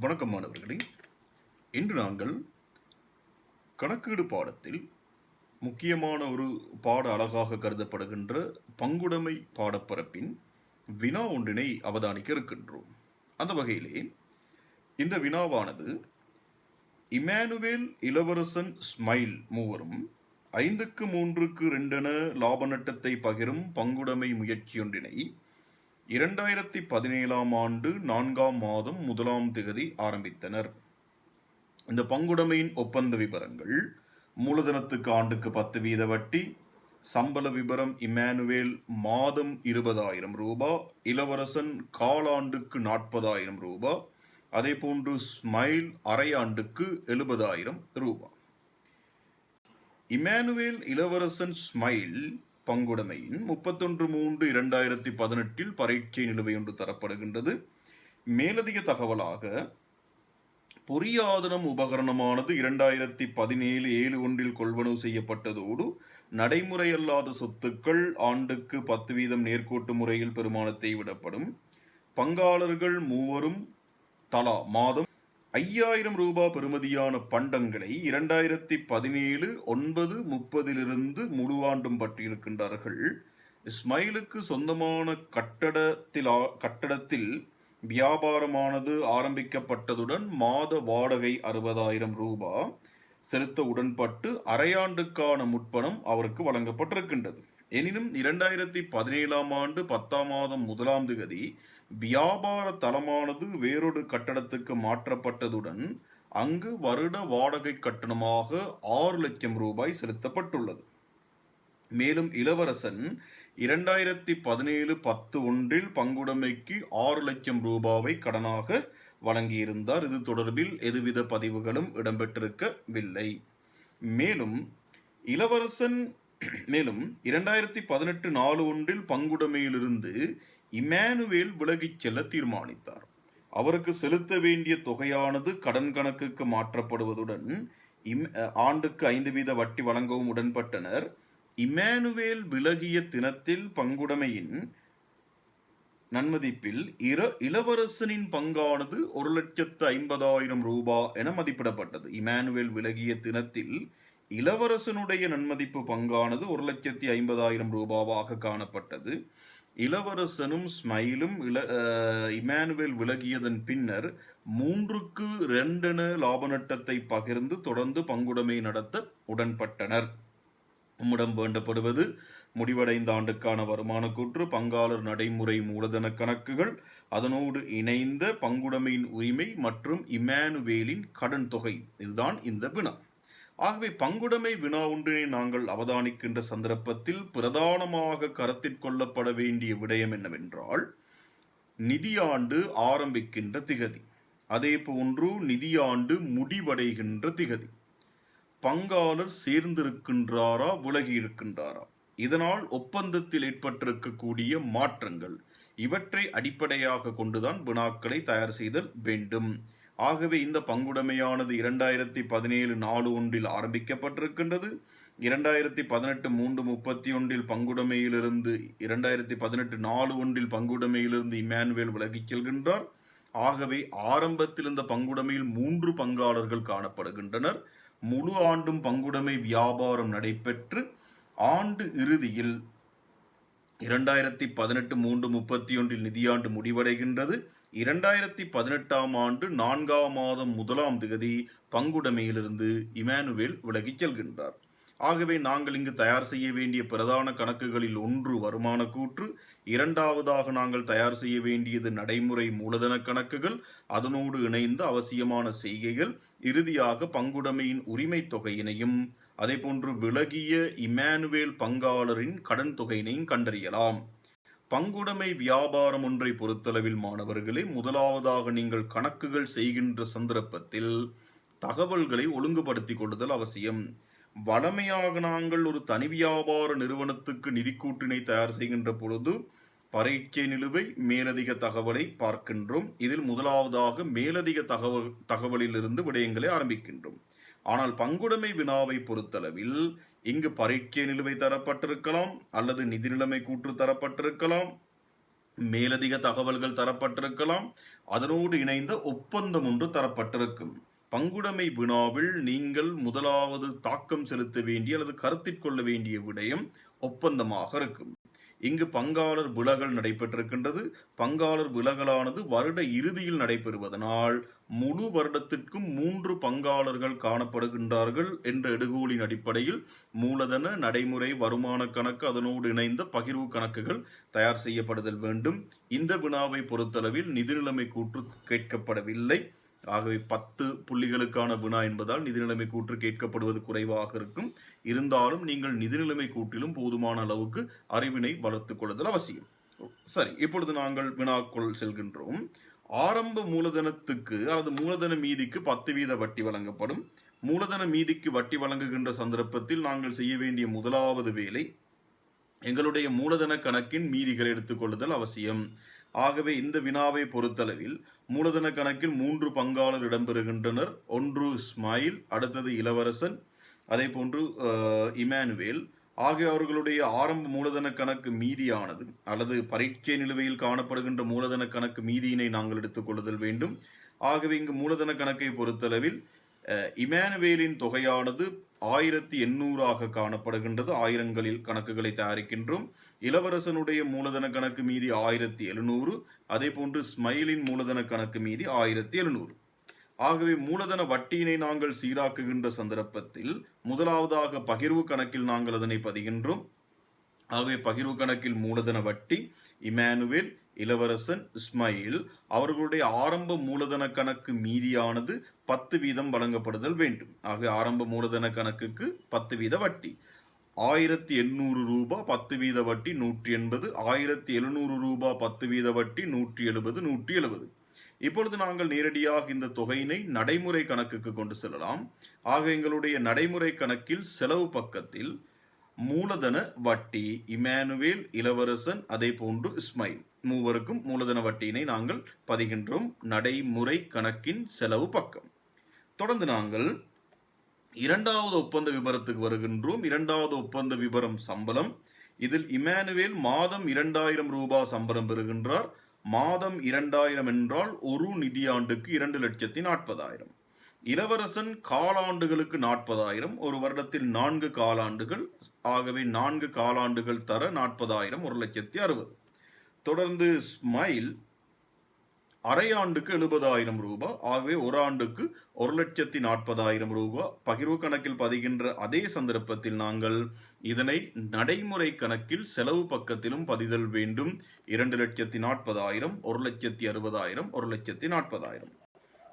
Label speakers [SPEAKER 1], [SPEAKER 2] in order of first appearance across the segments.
[SPEAKER 1] வணக்கம் மாணவர்களே. இன்று நாங்கள் கணக்கீடு பாடத்தில் முக்கியமான ஒரு பாட அலகாக கருதப்படுகின்ற பங்குடைமை பாடப்பரப்பின் வினா ஒன்றினை அவதானிக்க இருக்கின்றோம். அந்த வகையிலே இந்த வினாவானது இமானுவேல், இளவரசன், ஸ்மைல் மூவரும் 5க்கு 3க்கு 2 என லாப நட்டத்தை பகிரும் பங்குடைமை முயற்சியொன்றினை 2017ஆம் ஆண்டு 4ஆம் மாதம் 1ஆம் திகதி ஆரம்பித்தனர். இந்த பங்குடைமையின் ஒப்பந்த விபரங்கள்: மூலதனத்துக்கு ஆண்டுக்கு 10 வீத வட்டி, சம்பள விபரம் இமானுவேல் மாதம் 20,000 ரூபாய், இளவரசன் காலாண்டுக்கு 40,000 ரூபாய், அதே போன்று ஸ்மைல் அரையாண்டுக்கு 70,000 ரூபாய். இமானுவேல், இளவரசன், ஸ்மைல் பங்குடைமையின் 31/3/2018 பரீட்சை நிலுவை ஒன்று தரப்படுகின்றது. மேலதிக தகவலாக பொறியாதனம் உபகரணமானது 2017 7/1 கொள்வனவு செய்யப்பட்டதோடு நடைமுறையல்லாத சொத்துக்கள் ஆண்டுக்கு 10 வீதம் நேர்கோட்டு முறையில் பெறுமானத்தை விடப்படும். பங்காளர்கள் மூவரும் தலா மாதம் 5,000 ரூபாய் பெறுமதியான பண்டங்களை 2017 9/30 முழு ஆண்டும் பற்றியிருக்கின்றார்கள். ஸ்மைலுக்கு சொந்தமான கட்டடத்தில் வியாபாரமானது ஆரம்பிக்கப்பட்டதுடன் மாத வாடகை 60,000 ரூபாய் செலுத்த உடன்பட்டு அரையாண்டுக்கான முற்பணம் அவருக்கு வழங்கப்பட்டிருக்கின்றது. எனினும் 2017ஆம் ஆண்டு 10ஆம் மாதம் 1ஆம் திகதி வியாபார தளமானது வேறொரு கட்டடத்துக்கு மாற்றப்பட்டதுடன் அங்கு வருட வாடகை கட்டணமாக 6 லட்சம் ரூபாய் செலுத்தப்பட்டுள்ளது. மேலும் இளவரசன் 2017 10/1 பங்குடைமைக்கு 6 லட்சம் ரூபாவை கடனாக வழங்கியிருந்தார். இது தொடர்பில் எதுவித பதிவுகளும் இடம்பெற்றிருக்கவில்லை. மேலும் 2018 4/1 பங்குடைமையிலிருந்து இமானுவேல் விலகிச் செல்ல தீர்மானித்தார். அவருக்கு செலுத்த வேண்டிய தொகையானது கடன் கணக்குக்கு மாற்றப்படுவதுடன் ஆண்டுக்கு 5 வீத வட்டி வழங்கவும் உடன்பட்டனர். இமானுவேல் விலகிய தினத்தில் பங்குடைமையின் நன்மதிப்பில் இளவரசனின் பங்கானது 1,50,000 ரூபாய் என மதிப்பிடப்பட்டது. இமானுவேல் விலகிய தினத்தில் இளவரசனுடைய நன்மதிப்பு பங்கானது 1,50,000 ரூபாவாக காணப்பட்டது. இளவரசனும் ஸ்மைலும் இமானுவேல் விலகியதன் பின்னர் 3க்கு 2 என லாப நட்டத்தை பகிர்ந்து தொடர்ந்து பங்குடைமை நடத்த உடன்பட்டனர். நம்மிடம் வேண்டப்படுவது முடிவடைந்த ஆண்டுக்கான வருமான கூற்று, பங்காளர் நடைமுறை மூலதன கணக்குகள், அதனோடு இணைந்த பங்குடைமையின் உரிமை மற்றும் இமானுவேலின் கடன் தொகை. இதுதான் இந்த வினா. ஆகவே பங்குடைமை வினா ஒன்றினை நாங்கள் அவதானிக்கின்ற சந்தர்ப்பத்தில் பிரதானமாக கருத்தில் கொள்ளப்பட வேண்டிய விடயம் என்னவென்றால் நிதியாண்டு ஆரம்பிக்கின்ற திகதி, அதே போன்று நிதியாண்டு முடிவடைகின்ற திகதி, பங்காளர் சேர்ந்திருக்கின்றாரா விலகி இருக்கின்றாரா, இதனால் ஒப்பந்தத்தில் ஏற்பட்டிருக்கக்கூடிய மாற்றங்கள், இவற்றை அடிப்படையாக கொண்டுதான் வினாக்களை தயார் செய்தல் வேண்டும். ஆகவே இந்த பங்குடைமையானது 2017 4/1 ஆரம்பிக்கப்பட்டிருக்கின்றது. 2018 3/31 பங்குடைமையிலிருந்து 2018 4/1 பங்குடைமையிலிருந்து இமானுவேல் விலகிச் செல்கின்றார். ஆகவே ஆரம்பத்தில் இந்த பங்குடைமையில் 3 பங்காளர்கள் காணப்படுகின்றனர். முழு ஆண்டும் பங்குடைமை வியாபாரம் நடைபெற்று ஆண்டு இறுதியில் 2018 3/31 நிதியாண்டு முடிவடைகின்றது. 2018ஆம் ஆண்டு 4ஆம் மாதம் 1ஆம் திகதி பங்குடைமையிலிருந்து இமானுவேல் விலகிச் செல்கின்றார். ஆகவே நாங்கள் இங்கு தயார் செய்ய வேண்டிய பிரதான கணக்குகளில் ஒன்று வருமான கூற்று, இரண்டாவதாக நாங்கள் தயார் செய்ய வேண்டியது நடைமுறை மூலதன கணக்குகள், அதனோடு இணைந்த அவசியமான செய்கைகள், இறுதியாக பங்குடைமையின் உரிமை தொகையினையும் அதே போன்று விலகிய இமானுவேல் பங்காளரின் கடன் தொகையினையும் கண்டறியலாம். பங்குடைமை வியாபாரம் ஒன்றை பொறுத்தளவில் மாணவர்களே, முதலாவதாக நீங்கள் கணக்குகள் செய்கின்ற சந்தர்ப்பத்தில் தகவல்களை ஒழுங்குபடுத்திக் கொள்ளுதல் அவசியம். வழமையாக நாங்கள் ஒரு தனி வியாபார நிறுவனத்துக்கு நிதிக்கூட்டினை தயார் செய்கின்ற பொழுது பரீட்சை நிலுவை மேலதிக தகவலை பார்க்கின்றோம். இதில் முதலாவதாக மேலதிக தகவலிலிருந்து விடயங்களை ஆரம்பிக்கின்றோம். ஆனால் பங்குடைமை வினாவை பொறுத்தளவில் இங்கு பரீட்சை நிலுவை தரப்பட்டிருக்கலாம், அல்லது நிதி நிலைமை கூற்று தரப்பட்டிருக்கலாம், மேலதிக தகவல்கள் தரப்பட்டிருக்கலாம். அதனோடு இணைந்த ஒப்பந்தம் ஒன்று தரப்பட்டிருக்கும். பங்குடைமை வினாவில் நீங்கள் முதலாவது தாக்கம் செலுத்த வேண்டிய அல்லது கருத்திற்கொள்ள வேண்டிய விடயம் ஒப்பந்தமாக இருக்கும். இங்கு பங்காளர் விலகல் நடைபெற்றிருக்கின்றது. பங்காளர் விலகலானது வருட இறுதியில் நடைபெறுவதனால் முழு வருடத்திற்கும் 3 பங்காளர்கள் காணப்படுகின்றார்கள் என்ற எடுகோலின் அடிப்படையில் மூலதன, நடைமுறை, வருமான கணக்கு, அதனோடு இணைந்த பகிர்வு கணக்குகள் தயார் செய்யப்படுதல் வேண்டும். இந்த வினாவை பொறுத்தளவில் நிதிநிலைமை கூற்று கேட்கப்படவில்லை. ஆகவே 10 புள்ளிகளுக்கான வினா என்பதால் நிதிநிலைமை கூற்று கேட்கப்படுவது குறைவாக இருக்கும். இருந்தாலும் நீங்கள் நிதிநிலைமை கூற்றிலும் போதுமான அளவுக்கு அறிவினை வளர்த்துக் கொள்ளுதல் அவசியம். சரி, இப்பொழுது நாங்கள் வினாக்குள் செல்கின்றோம். ஆரம்ப மூலதனத்துக்கு அல்லது மூலதன மீதிக்கு 10% வட்டி வழங்கப்படும். மூலதன மீதிக்கு வட்டி வழங்குகின்ற சந்தர்ப்பத்தில் நாங்கள் செய்ய வேண்டிய முதலாவது வேலை எங்களுடைய மூலதன கணக்கின் மீதிகளை எடுத்துக்கொள்ளுதல் அவசியம். ஆகவே இந்த வினாவை பொறுத்தளவில் மூலதன கணக்கில் 3 பங்காளர் இடம்பெறுகின்றனர். ஒன்று இஸ்மாயில், அடுத்தது இளவரசன், அதே போன்று இமானுவேல் ஆகிய அவர்களுடைய ஆரம்ப மூலதன கணக்கு மீதியானது அல்லது பரீட்சை நிலுவையில் காணப்படுகின்ற மூலதன கணக்கு மீதியினை நாங்கள் எடுத்துக்கொள்ளுதல் வேண்டும். ஆகவே இங்கு மூலதன கணக்கை பொறுத்தளவில் இமானுவேலின் தொகையானது 1800 காணப்படுகின்றது. ஆயிரங்களில் கணக்குகளை தயாரிக்கின்றோம். இளவரசனுடைய மூலதன கணக்கு மீதி 1700, அதே போன்று ஸ்மைலின் மூலதன கணக்கு மீதி 1700. ஆகவே மூலதன வட்டியினை நாங்கள் சீராக்குகின்ற சந்தர்ப்பத்தில் முதலாவதாக பகிர்வு கணக்கில் நாங்கள் அதனை பதிகின்றோம். ஆகவே பகிர்வு கணக்கில் மூலதன வட்டி இமானுவேல், இளவரசன், இஸ்மாயில் அவர்களுடைய ஆரம்ப மூலதன கணக்கு மீதியானது 10% வழங்கப்படுதல் வேண்டும். ஆகவே ஆரம்ப மூலதன கணக்குக்கு 10% வட்டி. 1800 ரூபாய் 10% வட்டி 180, 1700 ரூபாய் 10% வட்டி 170, 170. இப்பொழுது நாங்கள் நேரடியாக இந்த தொகையினை நடைமுறை கணக்குக்கு கொண்டு செல்லலாம். ஆக எங்களுடைய நடைமுறை கணக்கில் செலவு பக்கத்தில் மூலதன வட்டி இமானுவேல், இளவரசன், அதே போன்று இஸ்மாயில் மூவருக்கும் மூலதன வட்டியினை நாங்கள் பதிகின்றோம் நடைமுறை கணக்கின் செலவு பக்கம். தொடர்ந்து நாங்கள் இரண்டாவது ஒப்பந்த விபரத்துக்கு வருகின்றோம். இரண்டாவது ஒப்பந்த விபரம் சம்பளம். இதில் இமானுவேல் மாதம் 2000 ரூபாய் சம்பளம் பெறுகின்றார். மாதம் 2000 என்றால் ஒரு நிதியாண்டுக்கு 2,40,000. இளவரசன் காலாண்டுகளுக்கு 40,000, ஒரு வருடத்தில் 4 காலாண்டுகள். ஆகவே 4 காலாண்டுகள் தர 40,000, 1,60,000. தொடர்ந்து ஸ்மைல் அரையாண்டுக்கு 70,000 ரூபாய். ஆகவே ஒரு ஆண்டுக்கு 1,40,000 ரூபாய். பகிர்வு கணக்கில் பதிகின்ற அதே சந்தர்ப்பத்தில் நாங்கள் இதனை நடைமுறை கணக்கில் செலவு பக்கத்திலும் பதிதல் வேண்டும். 2,40,000, 1,60,000, 1,40,000.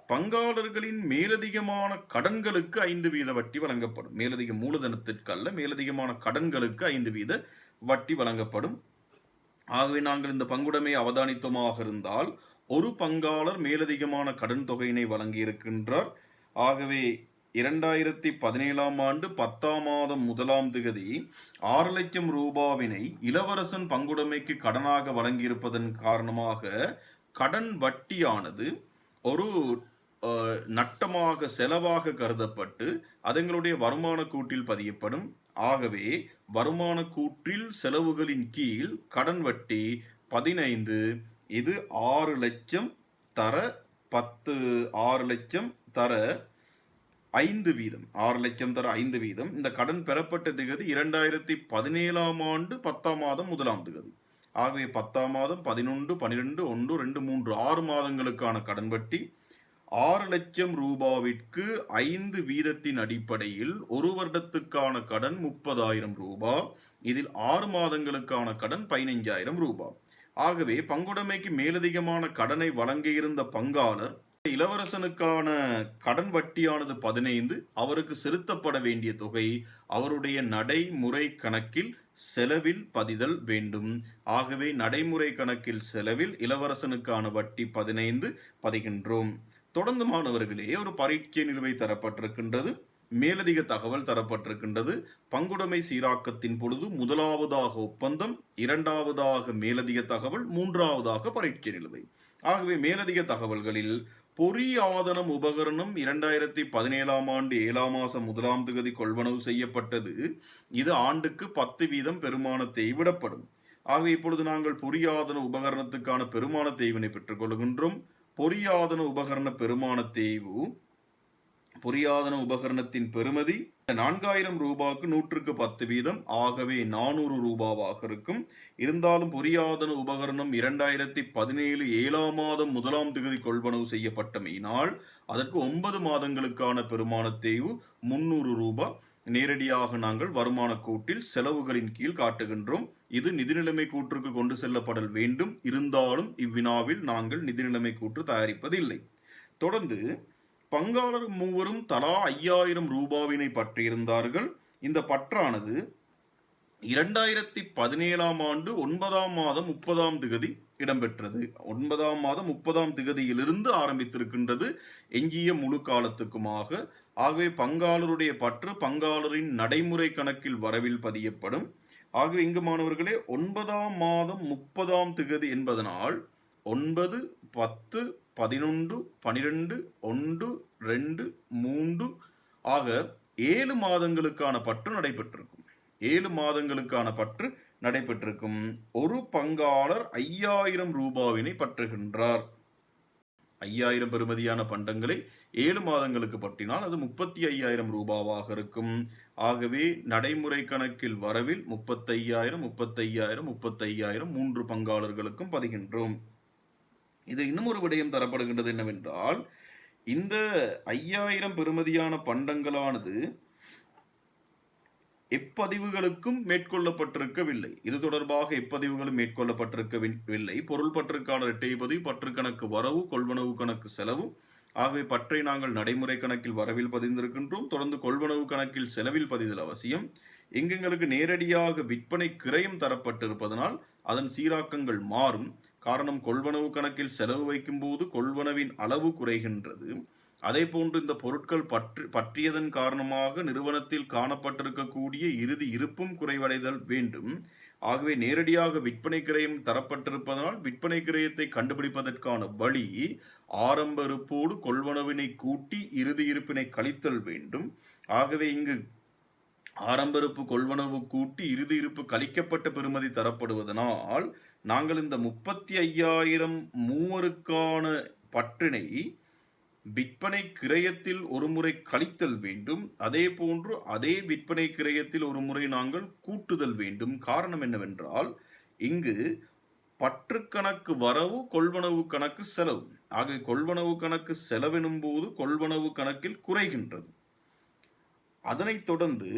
[SPEAKER 1] பங்காளர்களின் மேலதிகமான கடன்களுக்கு 5% வட்டி வழங்கப்படும். மேலதிக மூலதனத்திற்கல்ல, மேலதிகமான கடன்களுக்கு 5% வட்டி வழங்கப்படும். ஆகவே நாங்கள் இந்த பங்குடைமை அவதானித்தமாக இருந்தால் ஒரு பங்காளர் மேலதிகமான கடன் தொகையினை வழங்கியிருக்கின்றார். ஆகவே 2017 ஆண்டு 10ஆம் மாதம் 1ஆம் திகதி 6 லட்சம் ரூபாவினை இளவரசன் பங்குடைமைக்கு கடனாக வழங்கியிருப்பதன் காரணமாக கடன் வட்டியானது ஒரு நட்டமாக செலவாக கருதப்பட்டு அதங்களுடைய வருமான கூட்டில் பதியப்படும். ஆகவே வருமான கூற்றில் செலவுகளின் கீழ் கடன் வட்டி 15, இது 6 லட்சம் தர 10, 6 லட்சம் தர 5%, 6 லட்சம் தர 5%. இந்த கடன் பெறப்பட்ட திகதி 2017 ஆண்டு 10ஆம் மாதம் 1ஆம் திகதி. ஆகவே 10ஆம் மாதம் 11, 12, 1, 2, 3, 6 மாதங்களுக்கான கடன் வட்டி 6 லட்சம் ரூபாவிற்கு 5% அடிப்படையில் ஒரு வருடத்துக்கான கடன் 30,000 ரூபாய். இதில் 6 மாதங்களுக்கான கடன் 15,000 ரூபாய். ஆகவே பங்குடைமைக்கு மேலதிகமான கடனை வழங்கியிருந்த பங்காளர் இளவரசனுக்கான கடன் வட்டியானது 15, அவருக்கு செலுத்தப்பட வேண்டிய தொகை அவருடைய நடைமுறை கணக்கில் செலவில் பதிதல் வேண்டும். ஆகவே நடைமுறை கணக்கில் செலவில் இளவரசனுக்கான வட்டி 15 பதிகின்றோம். தொடர்ந்து மாணவர்களே, ஒரு பரீட்சை நிலுவை தரப்பட்டிருக்கின்றது. மேலதிக தகவல் தரப்பட்டிருக்கின்றது. பங்குடைமை சீராக்கத்தின் பொழுது முதலாவதாக ஒப்பந்தம், இரண்டாவதாக மேலதிக தகவல், மூன்றாவதாக பரீட்சை நிலுவை. ஆகவே மேலதிக தகவல்களில் பொறியாதனம் உபகரணம் 2017 ஆண்டு 7ஆம் மாதம் 1ஆம் திகதி கொள்வனவு செய்யப்பட்டது. இது ஆண்டுக்கு 10% பெருமானத்தை விடப்படும். ஆகவே இப்பொழுது நாங்கள் பொறியாதன உபகரணத்துக்கான பெருமான தேய்வினை பெற்றுக் கொள்கின்றோம். பொறியாதன உபகரண பெருமான தேய்வு பொறியாதன உபகரணத்தின் பெறுமதி 4000 ரூபாய்க்கு 100க்கு 10 வீதம், ஆகவே 400 ரூபாவாக இருக்கும். இருந்தாலும் பொறியாதன உபகரணம் 2017 7ஆம் மாதம் 1ஆம் தேதி கொள்வனவு செய்யப்பட்டமையினால் அதற்கு 9 மாதங்களுக்கான பெருமான தேய்வு 300 ரூபாய் நேரடியாக நாங்கள் வருமான கூட்டில் செலவுகளின் கீழ் காட்டுகின்றோம். இது நிதிநிலைமை கூற்றுக்கு கொண்டு செல்லப்படல் வேண்டும். இருந்தாலும் இவ்வினாவில் நாங்கள் நிதிநிலைமை கூற்று தயாரிப்பதில்லை. தொடர்ந்து பங்காளர் மூவரும் தலா 5000 ரூபாவினை பற்றியிருந்தார்கள். இந்த பற்றானது 2017ஆம் ஆண்டு 9ஆம் மாதம் 30ஆம் திகதி இடம்பெற்றது. 9ஆம் மாதம் 30ஆம் திகதியிலிருந்து ஆரம்பித்திருக்கின்றது எஞ்சிய முழு காலத்துக்குமாக. ஆகவே பங்காளருடைய பற்று பங்காளரின் நடைமுறை கணக்கில் வரவில் பதியப்படும். ஆகவே இங்கு மாணவர்களே 9ஆம் மாதம் 30ஆம் திகதி என்பதனால் 9, 10, 11, 12, 1, 2, 3 ஆக 7 மாதங்களுக்கான பற்று நடைபெற்றிருக்கும். 7 மாதங்களுக்கான பற்று நடைபெற்றிருக்கும். ஒரு பங்காளர் 5000 ரூபாவினை பற்றுகின்றார். 5000 பெறுமதியான பண்டங்களை 7 மாதங்களுக்கு பற்றினால் அது 35,000 ரூபாவாக இருக்கும். ஆகவே நடைமுறை கணக்கில் வரவில் 35,000, 35,000, 35,000 3 பங்காளர்களுக்கும் பதிகின்றோம். இது இன்னும் ஒரு விடயம் தரப்படுகின்றது என்னவென்றால், இந்த 5000 பெறுமதியான பண்டங்களானது எப்பதிவுகளுக்கும் மேற்கொள்ளப்பட்டிருக்கவில்லை. இது தொடர்பாக எப்பதிவுகளும் மேற்கொள்ளப்பட்டிருக்கவில்லை. பொருள் பற்றுக்கான இரட்டை பதிவு, பற்று கணக்கு வரவு, கொள்வனவு கணக்கு செலவு. ஆகவே பற்றை நாங்கள் நடைமுறை கணக்கில் வரவில் பதிந்திருக்கின்றோம். தொடர்ந்து கொள்வனவு கணக்கில் செலவில் பதிதல் அவசியம். எங்களுக்கு நேரடியாக விற்பனை கிரயம் தரப்பட்டிருப்பதனால் அதன் சீராக்கங்கள் மாறும். காரணம், கொள்வனவு கணக்கில் செலவு வைக்கும் போது கொள்வனவின் அளவு குறைகின்றது. அதே போன்று இந்த பொருட்கள் பற்றியதன் காரணமாக நிறுவனத்தில் காணப்பட்டிருக்கக்கூடிய இறுதி இருப்பும் குறைவடைதல் வேண்டும். ஆகவே நேரடியாக விற்பனை கிரயம் தரப்பட்டிருப்பதனால் விற்பனை கிரயத்தை கண்டுபிடிப்பதற்கான வழி ஆரம்ப இருப்போடு கொள்வனவினை கூட்டி இறுதி இருப்பினை கழித்தல் வேண்டும். ஆகவே இங்கு ஆரம்ப இருப்பு கொள்வனவு கூட்டி இறுதி இருப்பு கழிக்கப்பட்ட பெறுமதி தரப்படுவதனால் நாங்கள் இந்த 35,000 மூவருக்கான பற்றினை விற்பனை கிரயத்தில் ஒரு முறை கழித்தல் வேண்டும். அதே போன்று அதே விற்பனை கிரயத்தில் ஒரு முறை நாங்கள் கூட்டுதல் வேண்டும். காரணம் என்னவென்றால், இங்கு பற்று கணக்கு வரவு, கொள்வனவு கணக்கு செலவு. ஆகவே கொள்வனவு கணக்கு செலவெனும் போது கொள்வனவு கணக்கில் குறைகின்றது. அதனைத் தொடர்ந்து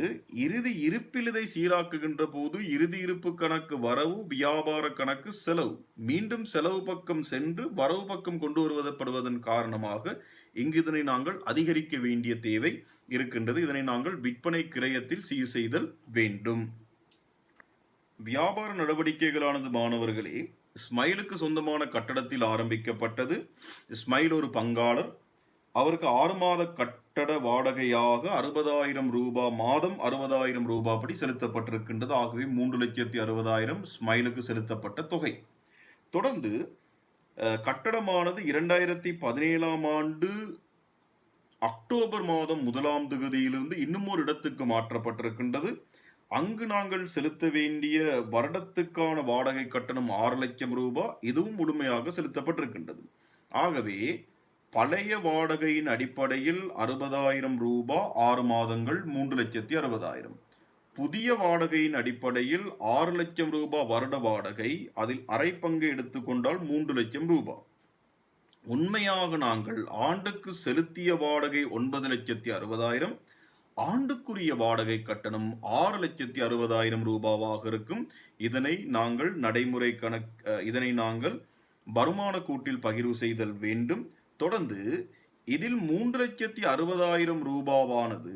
[SPEAKER 1] இறுதி இருப்பில் இதை சீராக்குகின்ற போது இறுதி இருப்பு கணக்கு வரவு, வியாபார கணக்கு செலவு. மீண்டும் செலவு பக்கம் சென்று வரவு பக்கம் கொண்டு வருவதப்படுவதன் காரணமாக இங்கு இதனை நாங்கள் அதிகரிக்க வேண்டிய தேவை இருக்கின்றது. இதனை நாங்கள் விற்பனை கிரயத்தில் சீர் செய்தல் வேண்டும். வியாபார நடவடிக்கைகளானது மாணவர்களே ஸ்மைலுக்கு சொந்தமான கட்டடத்தில் ஆரம்பிக்கப்பட்டது. ஸ்மைல் ஒரு பங்காளர். அவருக்கு 6 மாத கட்டட வாடகையாக 60,000 ரூபாய், மாதம் 60,000 ரூபாய் படி செலுத்தப்பட்டிருக்கின்றது. ஆகவே 3,60,000 ஸ்மைலுக்கு செலுத்தப்பட்ட தொகை. தொடர்ந்து கட்டடமானது 2017ஆம் ஆண்டு அக்டோபர் மாதம் 1ஆம் தேதியிலிருந்து இன்னும் ஒரு இடத்துக்கு மாற்றப்பட்டிருக்கின்றது. அங்கு நாங்கள் செலுத்த வேண்டிய வருடத்துக்கான வாடகை கட்டணம் 6 லட்சம் ரூபாய். இதுவும் முழுமையாக செலுத்தப்பட்டிருக்கின்றது. ஆகவே பழைய வாடகையின் அடிப்படையில் 60,000 ரூபாய் 6 மாதங்கள் 3,60,000. புதிய வாடகையின் அடிப்படையில் 6 லட்சம் ரூபாய் வருட வாடகை, அதில் அரை பங்கு எடுத்துக்கொண்டால் 3 லட்சம் ரூபாய். உண்மையாக நாங்கள் ஆண்டுக்கு செலுத்திய வாடகை 9,60,000, ஆண்டுக்குரிய வாடகை கட்டணம் 6,60,000 ரூபாவாக இருக்கும். இதனை நாங்கள் நடைமுறை இதனை நாங்கள் வருமான கூட்டில் பகிர்வு செய்தல் வேண்டும். தொடர்ந்து இதில் 3,60,000 ரூபாவானது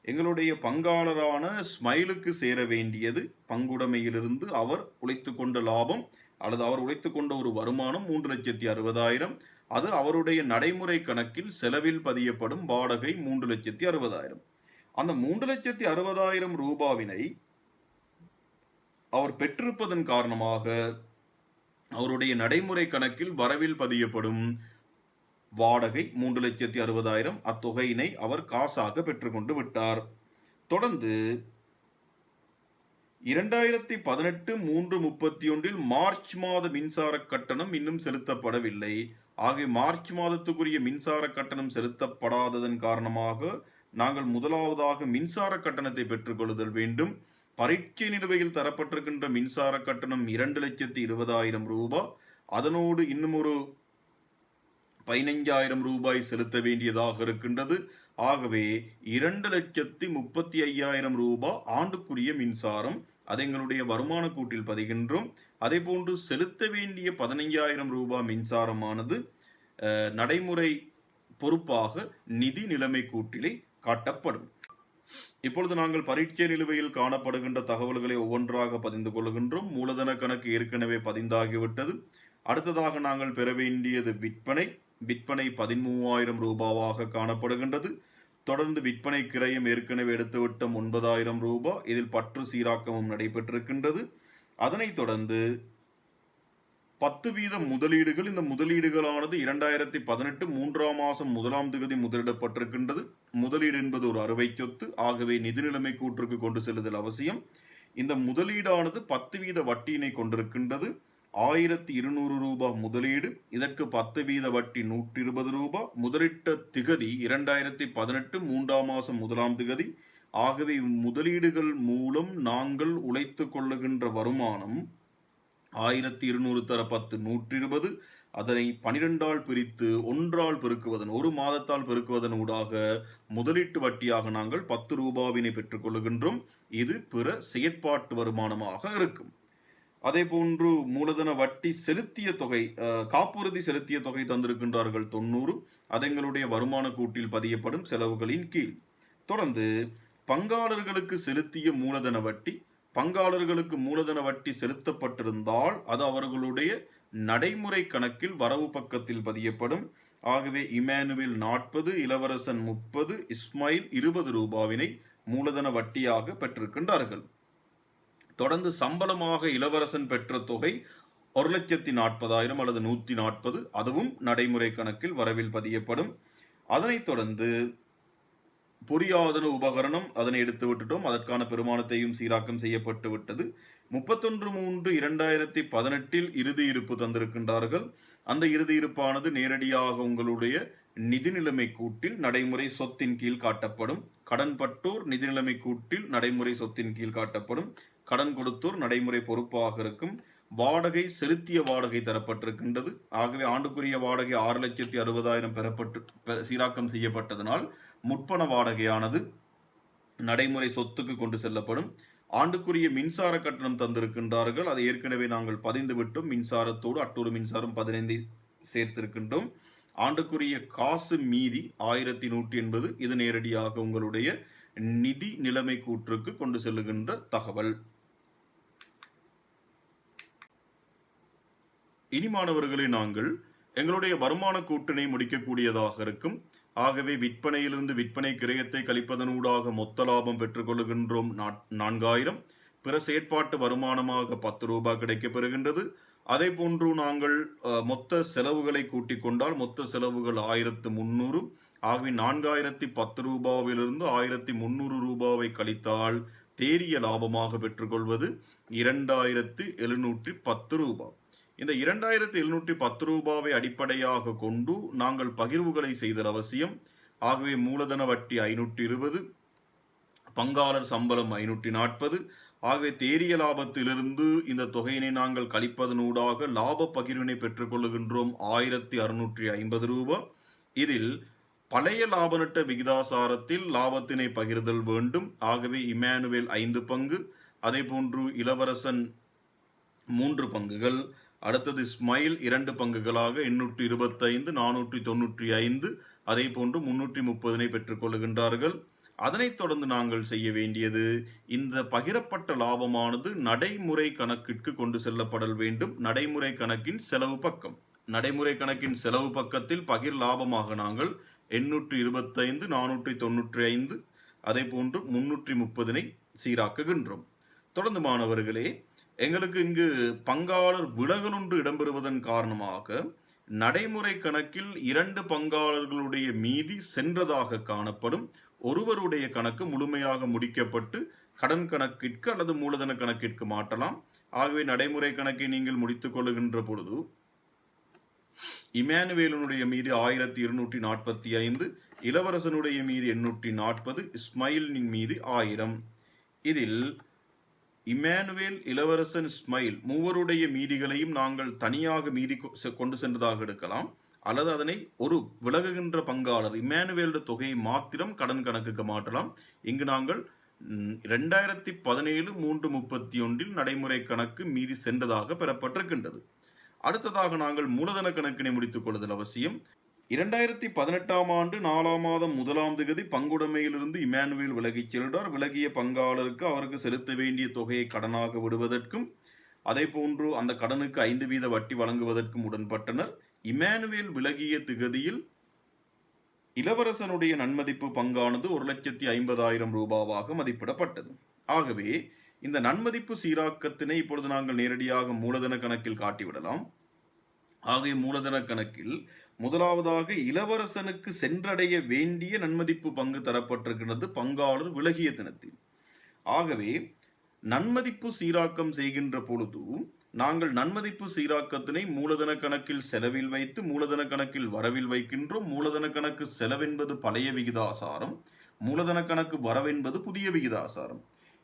[SPEAKER 1] எங்களுடைய பங்காளரான ஸ்மைலுக்கு சேர வேண்டியது. பங்குடைமையிலிருந்து அவர் உழைத்து கொண்ட லாபம் அல்லது அவர் உழைத்து கொண்ட ஒரு வருமானம் 3,60,000. அது அவருடைய நடைமுறை கணக்கில் செலவில் பதியப்படும் வாடகை 3,60,000. அந்த 3,60,000 ரூபாவினை அவர் பெற்றிருப்பதன் காரணமாக அவருடைய நடைமுறை கணக்கில் வரவில் பதியப்படும் வாடகை 3,60,000. அத்தொகையினை அவர் காசாக பெற்றுக்கொண்டு விட்டார். தொடர்ந்து 2018 3/31 மார்ச் மாத மின்சார கட்டணம் இன்னும் செலுத்தப்படவில்லை. ஆகவே மார்ச் மாதத்துக்குரிய மின்சார கட்டணம் செலுத்தப்படாததன் காரணமாக நாங்கள் முதலாவதாக மின்சார கட்டணத்தை பெற்றுக்கொள்ளுதல் வேண்டும். பரீட்சை நிலுவையில் தரப்பட்டிருக்கின்ற மின்சார கட்டணம் 2,20,000 ரூபாய். அதனோடு இன்னும் ஒரு 15,000 ரூபாய் செலுத்த வேண்டியதாக இருக்கின்றது. ஆகவே 2,35,000 ரூபாய் ஆண்டுக்குரிய மின்சாரம் அதை எங்களுடைய வருமான கூட்டில் பதிகின்றோம். அதே போன்று செலுத்த வேண்டிய 15,000 ரூபாய் மின்சாரமானது நடைமுறை பொறுப்பாக நிதி நிலைமை கூட்டிலே காட்டப்படும். இப்பொழுது நாங்கள் பரீட்சை நிலுவையில் காணப்படுகின்ற தகவல்களை ஒவ்வொன்றாக பதிந்து கொள்கின்றோம். மூலதன கணக்கு ஏற்கனவே பதிந்தாகிவிட்டது. அடுத்ததாக நாங்கள் பெற வேண்டியது விற்பனை 13,000 ரூபாவாக காணப்படுகின்றது. தொடர்ந்து விற்பனை கிரயம் ஏற்கனவே எடுத்துவிட்ட 9,000 ரூபாய். இதில் பற்று சீராக்கமும் நடைபெற்றிருக்கின்றது. அதனைத் தொடர்ந்து 10% முதலீடுகள். இந்த முதலீடுகளானது 2018 3ஆம் மாதம் 1ஆம் தேதி முதலிடப்பட்டிருக்கின்றது. முதலீடு என்பது ஒரு அறுவை சொத்து. ஆகவே நிதி நிலைமை கூற்றுக்கு கொண்டு செல்லுதல் அவசியம். இந்த முதலீடானது 10% வட்டியினை கொண்டிருக்கின்றது. 1,200 ரூபாய் முதலீடு. இதற்கு 10% வட்டி 120 ரூபாய். முதலிட்ட திகதி 2018 3ஆம் மாதம் 1ஆம் தேதி. ஆகவே முதலீடுகள் மூலம் நாங்கள் உழைத்து கொள்ளுகின்ற வருமானம் 1,200 தர 10 120. அதனை 12ஆல் பிரித்து 1ஆல் பெருக்குவதன் ஒரு மாதத்தால் பெருக்குவதன் ஊடாக முதலீட்டு வட்டியாக நாங்கள் 10 ரூபாவினை பெற்றுக் கொள்ளுகின்றோம். இது பிற செயற்பாட்டு வருமானமாக இருக்கும். அதே போன்று மூலதன வட்டி செலுத்திய தொகை காப்புறுதி செலுத்திய தொகை தந்திருக்கின்றார்கள் 90. அது எங்களுடைய வருமான கூட்டில் பதியப்படும் செலவுகளின் கீழ். தொடர்ந்து பங்காளர்களுக்கு செலுத்திய மூலதன வட்டி. பங்காளர்களுக்கு மூலதன வட்டி செலுத்தப்பட்டிருந்தால் அது அவர்களுடைய நடைமுறை கணக்கில் வரவு பக்கத்தில் பதியப்படும். ஆகவே இமானுவேல் 40, இளவரசன் 30, இஸ்மாயில் 20 ரூபாவினை மூலதன வட்டியாக பெற்றிருக்கின்றார்கள். தொடர்ந்து சம்பளமாக இளவரசன் பெற்ற தொகை 1,40,000 அல்லது 140. அதுவும் நடைமுறை கணக்கில் வரவில் பதியப்படும். அதனைத் தொடர்ந்து பொறியாதன உபகரணம் அதனை எடுத்து விட்டுட்டோம். அதற்கான பெருமானத்தையும் சீராக்கம் செய்யப்பட்டு விட்டது. 31/3/2018 இறுதி இருப்பு தந்திருக்கின்றார்கள். அந்த இறுதி இருப்பானது நேரடியாக உங்களுடைய நிதி நிலைமை கூட்டில் நடைமுறை சொத்தின் கீழ் காட்டப்படும். கடன் பட்டோர் நிதி நிலைமை கூட்டில் நடைமுறை சொத்தின் கீழ் காட்டப்படும். கடன் கொடுத்தோர் நடைமுறை பொறுப்பாக இருக்கும். வாடகை செலுத்திய வாடகை தரப்பட்டிருக்கின்றது. ஆகவே ஆண்டுக்குரிய வாடகை 6,60,000 பெறப்பட்டு சீராக்கம் செய்யப்பட்டதனால் முற்பண வாடகையானது நடைமுறை சொத்துக்கு கொண்டு செல்லப்படும். ஆண்டுக்குரிய மின்சார கட்டணம் தந்திருக்கின்றார்கள். அதை ஏற்கனவே நாங்கள் பதிந்து விட்டோம். மின்சாரத்தோடு அட்டூறு மின்சாரம் 15 சேர்த்திருக்கின்றோம். ஆண்டுக்குரிய காசு மீதி 1,180. இது நேரடியாக உங்களுடைய நிதி நிலைமை கூற்றுக்கு கொண்டு செல்லுகின்ற தகவல். இனி மாணவர்களை நாங்கள் எங்களுடைய வருமான கூட்டினை முடிக்கக்கூடியதாக இருக்கும். ஆகவே விற்பனையிலிருந்து விற்பனை கிரயத்தை கழிப்பதனூடாக மொத்த லாபம் பெற்றுக்கொள்ளுகின்றோம் 4,000. பிற செயற்பாட்டு வருமானமாக 10 ரூபாய் கிடைக்கப்பெறுகின்றது. அதே போன்று நாங்கள் மொத்த செலவுகளை கூட்டிக் கொண்டால் மொத்த செலவுகள் 1,300. ஆகவே 4,010 ரூபாவிலிருந்து 1,300 ரூபாவை கழித்தால் தேறிய லாபமாக பெற்றுக்கொள்வது 2,710 ரூபாய். இந்த 2,710 ரூபாவை அடிப்படையாக கொண்டு நாங்கள் பகிர்வுகளை செய்தல் அவசியம். ஆகவே மூலதன வட்டி 520, பங்காளர் சம்பளம் 540. ஆகவே தேறிய லாபத்திலிருந்து இந்த தொகையினை நாங்கள் கழிப்பதனூடாக லாப பகிர்வினை பெற்றுக்கொள்ளுகின்றோம் 1,650 ரூபாய். இதில் பழைய லாப நட்ட விகிதாசாரத்தில் லாபத்தினை பகிர்தல் வேண்டும். ஆகவே இமானுவேல் 5 பங்கு, அதே போன்று இளவரசன் 3 பங்குகள், அடுத்தது இஸ்மாயில் 2 பங்குகளாக 825, 495, அதே போன்று 330 பெற்றுக்கொள்ளுகின்றார்கள். அதனைத் தொடர்ந்து நாங்கள் செய்ய வேண்டியது இந்த பகிரப்பட்ட லாபமானது நடைமுறை கணக்கிற்கு கொண்டு செல்லப்படல் வேண்டும். நடைமுறை கணக்கின் செலவு பக்கம். நடைமுறை கணக்கின் செலவு பக்கத்தில் பகிர் லாபமாக நாங்கள் 825, 495, அதே போன்று 330 சீராக்குகின்றோம். தொடர்ந்து மாணவர்களே, எங்களுக்கு இங்கு பங்காளர் விலகல் ஒன்று இடம்பெறுவதன் காரணமாக நடைமுறை கணக்கில் 2 பங்காளர்களுடைய மீதி சென்றதாக காணப்படும். ஒருவருடைய கணக்கு முழுமையாக முடிக்கப்பட்டு கடன் கணக்கிற்கு அல்லது மூலதன கணக்கிற்கு மாற்றலாம். ஆகவே நடைமுறை கணக்கை நீங்கள் முடித்துக் கொள்ளுகின்ற பொழுது இமானுவேலுடைய மீது 1245, இளவரசனுடைய மீது 840, இஸ்மாயிலின் மீது 1000. இதில் இமானுவேல், இளவரசன், இஸ்மாயில் மூவருடைய மீதிகளையும் நாங்கள் தனியாக மீதி கொண்டு சென்றதாக எடுக்கலாம். அல்லது அதனை ஒரு விலகுகின்ற பங்காளர் இமானுவேல் தொகையை மாத்திரம் கடன் கணக்குக்கு மாற்றலாம். இங்கு நாங்கள் 2017 3/31 நடைமுறை கணக்கு மீதி சென்றதாக பெறப்பட்டிருக்கின்றது. அடுத்ததாக நாங்கள் மூலதன கணக்கினை முடித்துக் கொள்ளுதல் அவசியம். 2018ஆம் ஆண்டு 4ஆம் மாதம் 1ஆம் தேதி பங்குடைமையிலிருந்து இமானுவேல் விலகிச் செல்றார். விலகிய பங்காளருக்கு அவருக்கு செலுத்த வேண்டிய தொகையை கடனாக விடுவதற்கும் அதே போன்று அந்த கடனுக்கு 5% வட்டி வழங்குவதற்கும் உடன்பட்டனர். இமானுவேல் விலகிய திகதியில் இளவரசனுடைய நன்மதிப்பு பங்கானது 1,50,000 ரூபாவாக மதிப்பிடப்பட்டது. ஆகவே இந்த நன்மதிப்பு சீராக்கத்தினை இப்பொழுது நாங்கள் நேரடியாக மூலதன கணக்கில் காட்டிவிடலாம். ஆகவே மூலதன கணக்கில் முதலாவதாக இளவரசனுக்கு சென்றடைய வேண்டிய நன்மதிப்பு பங்கு தரப்பட்டிருக்கிறது பங்காளர் விலகிய தினத்தில். ஆகவே நன்மதிப்பு சீராக்கம் செய்கின்ற பொழுது நாங்கள் நன்மதிப்பு சீராக்கத்தினை மூலதன கணக்கில் செலவில் வைத்து மூலதன கணக்கில் வரவில் வைக்கின்றோம். மூலதன கணக்கு செலவென்பது பழைய விகிதாசாரம், மூலதன கணக்கு வரவென்பது புதிய விகிதாசாரம்.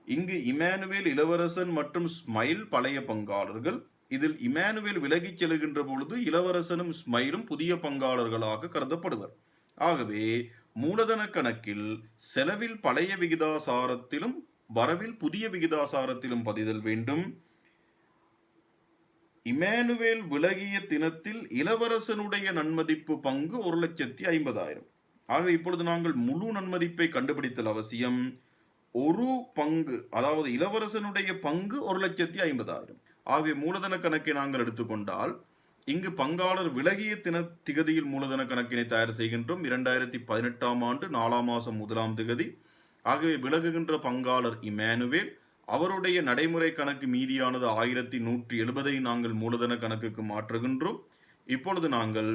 [SPEAKER 1] இங்கு இமானுவேல், இளவரசன் மற்றும் இஸ்மாயில் பழைய பங்காளர்கள். இதில் இமானுவேல் விலகிச் செல்கின்ற பொழுது இளவரசனும் இஸ்மாயிலும் புதிய பங்காளர்களாக கருதப்படுவர். ஆகவே மூலதன கணக்கில் செலவில் பழைய விகிதாசாரத்திலும் வரவில் புதிய விகிதாசாரத்திலும் பதிதல் வேண்டும். இமானுவேல் விலகிய தினத்தில் இளவரசனுடைய நன்மதிப்பு பங்கு 1,50,000. ஆக இப்பொழுது நாங்கள் முழு நன்மதிப்பை கண்டுபிடித்தல் அவசியம். ஒரு பங்கு, அதாவது இளவரசனுடைய பங்கு 1,50,000. ஆகவே மூலதன கணக்கை நாங்கள் எடுத்துக்கொண்டால் இங்கு பங்காளர் விலகிய திகதியில் மூலதன கணக்கினை தயார் செய்கின்றோம். 2018ஆம் ஆண்டு 4ஆம் மாதம் 1ஆம் தேதி. ஆகவே விலகுகின்ற பங்காளர் இமானுவேல், அவருடைய நடைமுறை கணக்கு மீதியானது 1170 நாங்கள் மூலதன கணக்குக்கு மாற்றுகின்றோம். இப்பொழுது நாங்கள்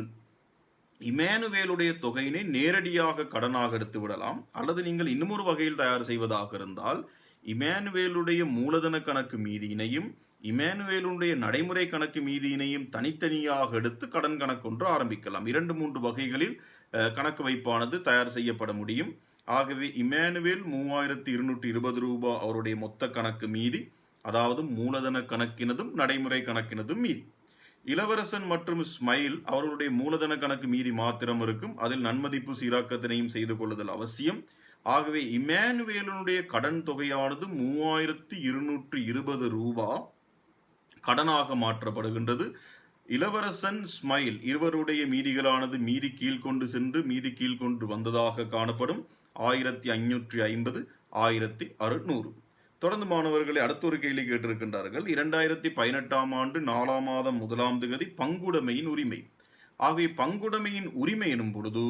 [SPEAKER 1] இமானுவேலுடைய தொகையினை நேரடியாக கடனாக எடுத்து விடலாம். அல்லது நீங்கள் இன்னுமொரு வகையில் தயார் செய்வதாக இருந்தால் இமானுவேலுடைய மூலதன கணக்கு மீதியினையும் இமானுவேலுடைய நடைமுறை கணக்கு மீதியினையும் தனித்தனியாக எடுத்து கடன் கணக்கொன்று ஆரம்பிக்கலாம். 2-3 வகைகளில் கணக்கு வைப்பானது தயார் செய்யப்பட முடியும். ஆகவே இமானுவேல் 3220 ரூபாய் அவருடைய மொத்த கணக்கு மீதி, அதாவது மூலதன கணக்கினதும் நடைமுறை கணக்கினதும் மீதி. இளவரசன் மற்றும் இஸ்மாயில் அவர்களுடைய மூலதன கணக்கு மீதி மாத்திரம் இருக்கும். அதில் நன்மதிப்பு சீராக்கத்தினையும் செய்து கொள்ளுதல் அவசியம். ஆகவே இமானுவேலுடைய கடன் தொகையானது 3220 ரூபாய் கடனாக மாற்றப்படுகின்றது. இளவரசன், இஸ்மாயில் இருவருடைய மீதிகளானது மீதி கீழ்கொண்டு சென்று மீதி கீழ்கொண்டு வந்ததாக காணப்படும். 1550, 1600. தொடர்ந்து மாணவர்களை அடுத்த ஒரு கேள்வி கேட்டிருக்கின்றார்கள். 2018ஆம் ஆண்டு 4ஆம் மாதம் 1ஆம் தேதி பங்குடைமையின் உரிமை. ஆகவே பங்குடைமையின் உரிமை எனும் பொழுது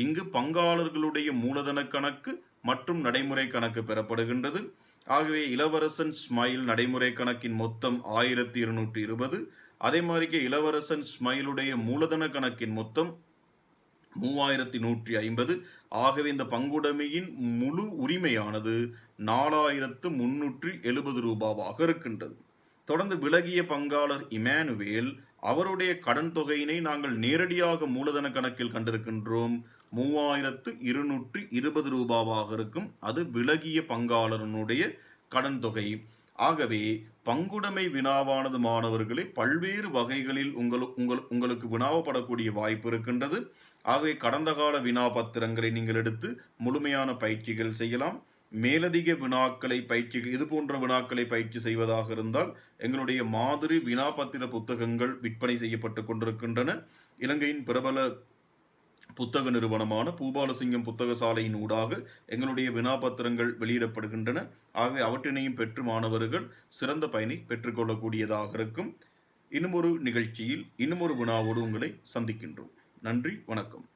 [SPEAKER 1] இங்கு பங்காளர்களுடைய மூலதன கணக்கு மற்றும் நடைமுறை கணக்கு பெறப்படுகின்றது. ஆகவே இளவரசன், இஸ்மாயில் நடைமுறை கணக்கின் மொத்தம் 1220. அதே மாதிரிக்கே இளவரசன் இஸ்மாயிலுடைய மூலதன கணக்கின் மொத்தம் 3150. ஆகவே இந்த பங்குடைமையின் முழு உரிமையானது 4370 ரூபாவாக இருக்கின்றது. தொடர்ந்து விலகிய பங்காளர் இமானுவேல், அவருடைய கடன் தொகையினை நாங்கள் நேரடியாக மூலதன கணக்கில் கண்டிருக்கின்றோம். 3220 ரூபாவாக இருக்கும். அது விலகிய பங்காளரனுடைய கடன் தொகை. ஆகவே பங்குடைமை வினாவானது மாணவர்களே பல்வேறு வகைகளில் உங்களுக்கு வினாவப்படக்கூடிய வாய்ப்பு இருக்கின்றது. ஆகவே கடந்த கால வினா பத்திரங்களை நீங்கள் எடுத்து முழுமையான பயிற்சிகள் செய்யலாம். மேலதிக வினாக்களை பயிற்சிகள், இது போன்ற வினாக்களை பயிற்சி செய்வதாக இருந்தால் எங்களுடைய மாதிரி வினாபத்திர புத்தகங்கள் விற்பனை செய்யப்பட்டு கொண்டிருக்கின்றன. இலங்கையின் பிரபல புத்தக நிறுவனமான பூபாலசிங்கம் புத்தகசாலையின் ஊடாக எங்களுடைய வினாபத்திரங்கள் வெளியிடப்படுகின்றன. ஆகவே அவற்றினையும் பெற்று மாணவர்கள் சிறந்த பயனை பெற்றுக்கொள்ளக்கூடியதாக இருக்கும். இன்னும் ஒரு நிகழ்ச்சியில் இன்னும் ஒரு வினாவோடு உங்களை சந்திக்கின்றோம். நன்றி, வணக்கம்.